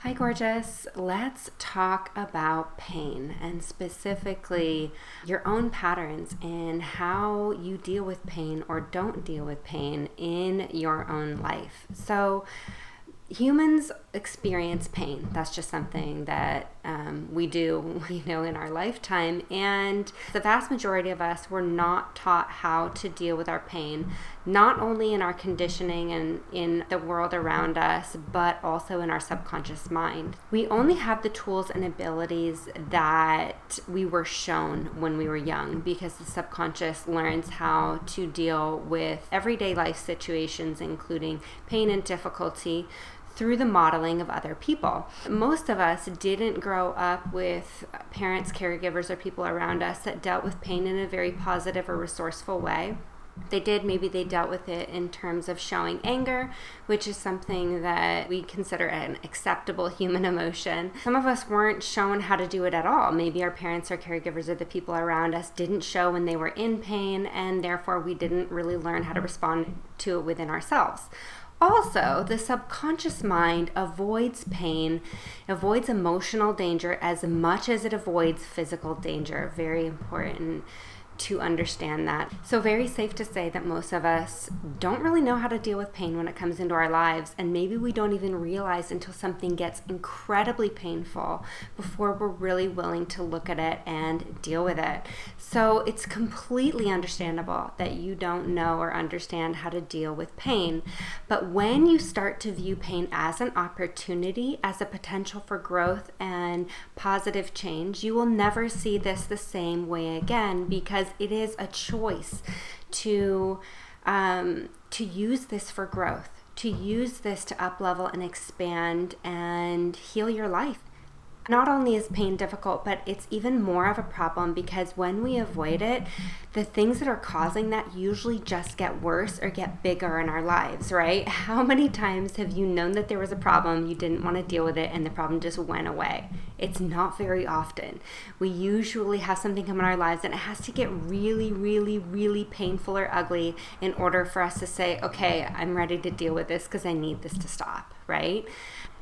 Hi, gorgeous. Let's talk about pain and specifically your own patterns and how you deal with pain or don't deal with pain in your own life. So, humans experience pain. That's just something that we do, in our lifetime. And the vast majority of us were not taught how to deal with our pain, not only in our conditioning and in the world around us, but also in our subconscious mind. We only have the tools and abilities that we were shown when we were young because the subconscious learns how to deal with everyday life situations, including pain and difficulty, through the modeling of other people. Most of us didn't grow up with parents, caregivers, or people around us that dealt with pain in a very positive or resourceful way. They did, maybe they dealt with it in terms of showing anger, which is something that we consider an acceptable human emotion. Some of us weren't shown how to do it at all. Maybe our parents or caregivers or the people around us didn't show when they were in pain, and therefore we didn't really learn how to respond to it within ourselves. Also, the subconscious mind avoids pain, avoids emotional danger as much as it avoids physical danger. Very important to understand that. So very safe to say that most of us don't really know how to deal with pain when it comes into our lives, and maybe we don't even realize until something gets incredibly painful before we're really willing to look at it and deal with it. So it's completely understandable that you don't know or understand how to deal with pain. But when you start to view pain as an opportunity, as a potential for growth and positive change, you will never see this the same way again, because it is a choice to use this for growth, to use this to up level and expand and heal your life. Not only is pain difficult, but it's even more of a problem because when we avoid it, the things that are causing that usually just get worse or get bigger in our lives, right? How many times have you known that there was a problem, you didn't want to deal with it, and the problem just went away? It's not very often. We usually have something come in our lives and it has to get really, really, really painful or ugly in order for us to say, okay, I'm ready to deal with this because I need this to stop, right?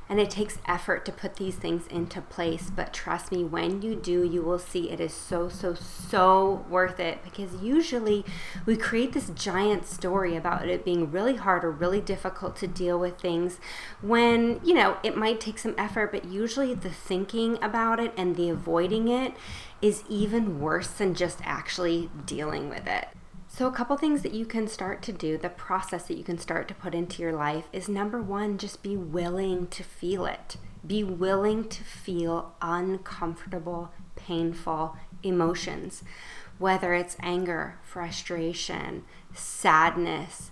And it takes effort to put these things into place. But trust me, when you do, you will see it is so, so, so worth it. Because usually we create this giant story about it being really hard or really difficult to deal with things when, it might take some effort. But usually the thinking about it and the avoiding it is even worse than just actually dealing with it. So a couple things that you can start to do, the process that you can start to put into your life is, number one, just be willing to feel it. Be willing to feel uncomfortable, painful emotions, whether it's anger, frustration, sadness,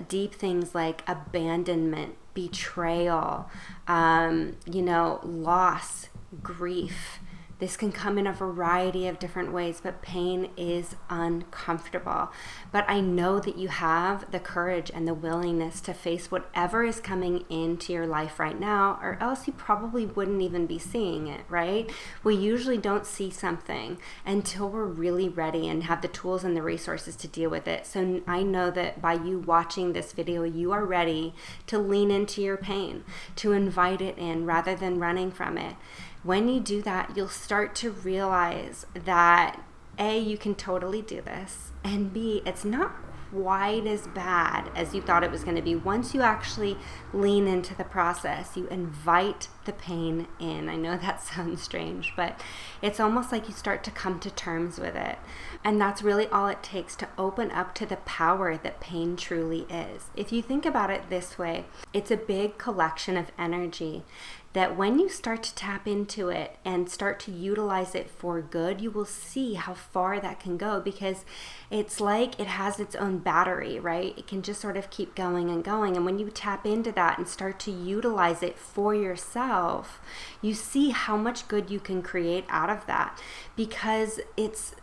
deep things like abandonment, betrayal, loss, grief. This can come in a variety of different ways, but pain is uncomfortable. But I know that you have the courage and the willingness to face whatever is coming into your life right now, or else you probably wouldn't even be seeing it, right? We usually don't see something until we're really ready and have the tools and the resources to deal with it. So I know that by you watching this video, you are ready to lean into your pain, to invite it in rather than running from it. When you do that, you'll start to realize that A, you can totally do this, and B, it's not quite as bad as you thought it was going to be. Once you actually lean into the process, you invite the pain in. I know that sounds strange, but it's almost like you start to come to terms with it. And that's really all it takes to open up to the power that pain truly is. If you think about it this way, it's a big collection of energy that when you start to tap into it and start to utilize it for good, you will see how far that can go, because it's like it has its own battery, right? It can just sort of keep going and going. And when you tap into that and start to utilize it for yourself, you see how much good you can create out of that, because it's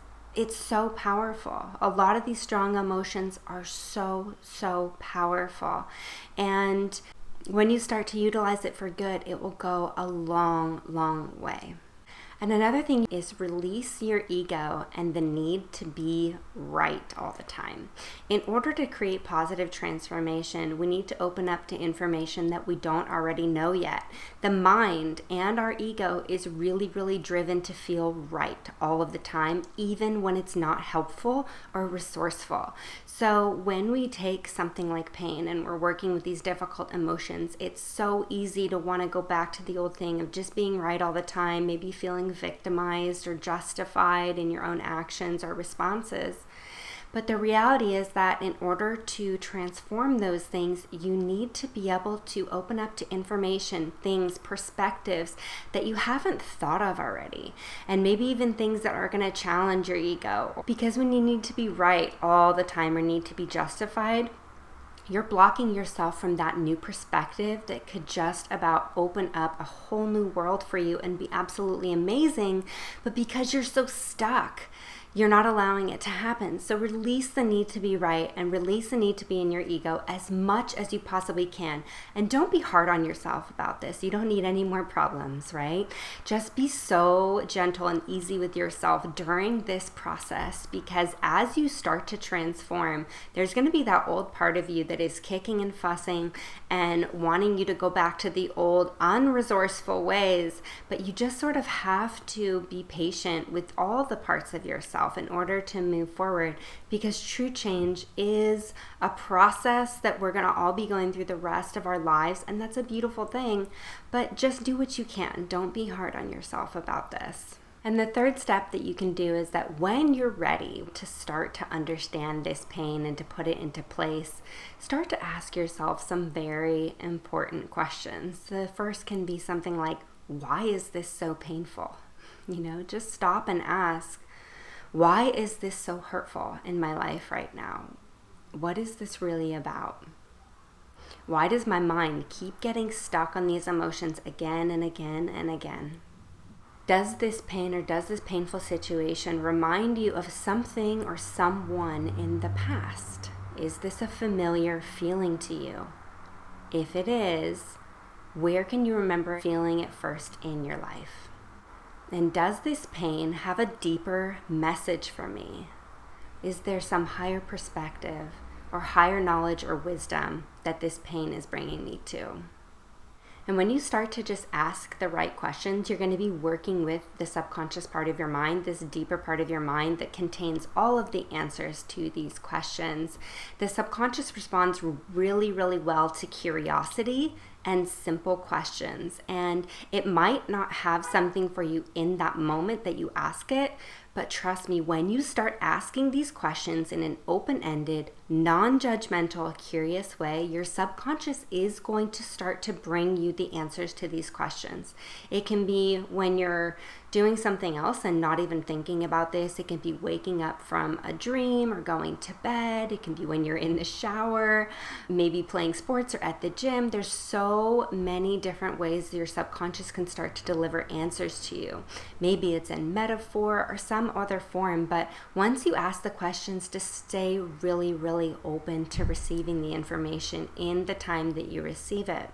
so powerful. A lot of these strong emotions are so, so powerful. And when you start to utilize it for good, it will go a long, long way. And another thing is release your ego and the need to be right all the time. In order to create positive transformation, we need to open up to information that we don't already know yet. The mind and our ego is really, really driven to feel right all of the time, even when it's not helpful or resourceful. So when we take something like pain and we're working with these difficult emotions, it's so easy to want to go back to the old thing of just being right all the time, maybe feeling victimized or justified in your own actions or responses. But the reality is that in order to transform those things, you need to be able to open up to information, things, perspectives that you haven't thought of already. And maybe even things that are going to challenge your ego. Because when you need to be right all the time or need to be justified, you're blocking yourself from that new perspective that could just about open up a whole new world for you and be absolutely amazing. But because you're so stuck, you're not allowing it to happen. So release the need to be right and release the need to be in your ego as much as you possibly can. And don't be hard on yourself about this. You don't need any more problems, right? Just be so gentle and easy with yourself during this process, because as you start to transform, there's going to be that old part of you that is kicking and fussing and wanting you to go back to the old unresourceful ways. But you just sort of have to be patient with all the parts of yourself in order to move forward, because true change is a process that we're going to all be going through the rest of our lives, and that's a beautiful thing. But just do what you can. Don't be hard on yourself about this. And the third step that you can do is that when you're ready to start to understand this pain and to put it into place, start to ask yourself some very important questions. The first can be something like, why is this so painful? Just stop and ask, why is this so hurtful in my life right now? What is this really about? Why does my mind keep getting stuck on these emotions again and again and again? Does this pain or does this painful situation remind you of something or someone in the past? Is this a familiar feeling to you? If it is, where can you remember feeling it first in your life? And does this pain have a deeper message for me? Is there some higher perspective or higher knowledge or wisdom that this pain is bringing me to? And when you start to just ask the right questions, you're going to be working with the subconscious part of your mind, this deeper part of your mind that contains all of the answers to these questions. The subconscious responds really, really well to curiosity and simple questions. And it might not have something for you in that moment that you ask it, but trust me, when you start asking these questions in an open-ended, non-judgmental, curious way, your subconscious is going to start to bring you the answers to these questions. It can be when you're doing something else and not even thinking about this. It can be waking up from a dream or going to bed. It can be when you're in the shower, maybe playing sports or at the gym. There's so many different ways your subconscious can start to deliver answers to you. Maybe it's in metaphor or some other form, but once you ask the questions, to stay really, really open to receiving the information in the time that you receive it.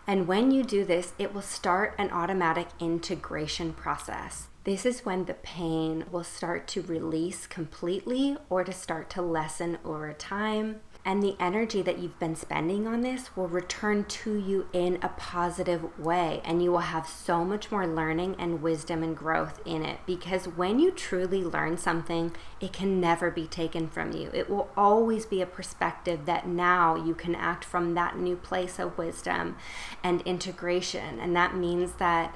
And when you do this, it will start an automatic integration process. This is when the pain will start to release completely or to start to lessen over time. And the energy that you've been spending on this will return to you in a positive way. And you will have so much more learning and wisdom and growth in it. Because when you truly learn something, it can never be taken from you. It will always be a perspective that now you can act from that new place of wisdom and integration. And that means that,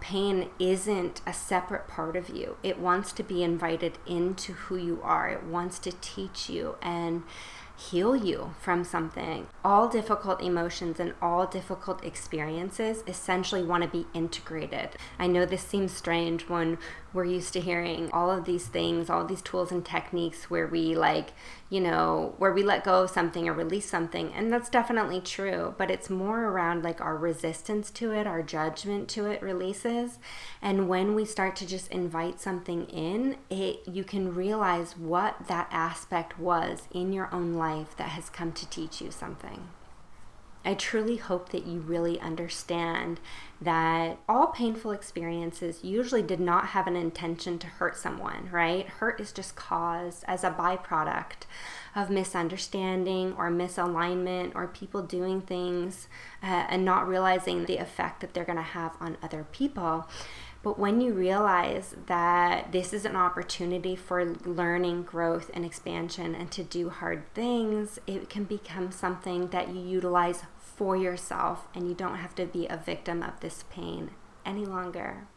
pain isn't a separate part of you. It wants to be invited into who you are. It wants to teach you and heal you from something. All difficult emotions and all difficult experiences essentially want to be integrated. I know this seems strange when we're used to hearing all of these things, all these tools and techniques where we where we let go of something or release something. And that's definitely true, but it's more around our resistance to it, our judgment to it releases. And when we start to just invite something in, you can realize what that aspect was in your own life that has come to teach you something. I truly hope that you really understand that all painful experiences usually did not have an intention to hurt someone, right? Hurt is just caused as a byproduct of misunderstanding or misalignment or people doing things and not realizing the effect that they're going to have on other people. But when you realize that this is an opportunity for learning, growth, and expansion and to do hard things, it can become something that you utilize for yourself, and you don't have to be a victim of this pain any longer.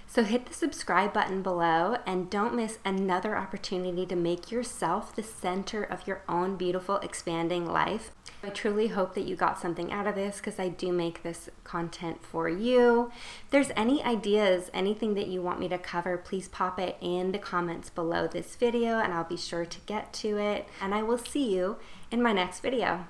So hit the subscribe button below and don't miss another opportunity to make yourself the center of your own beautiful, expanding life. I truly hope that you got something out of this because I do make this content for you. If there's any ideas, anything that you want me to cover, please pop it in the comments below this video and I'll be sure to get to it. And I will see you in my next video.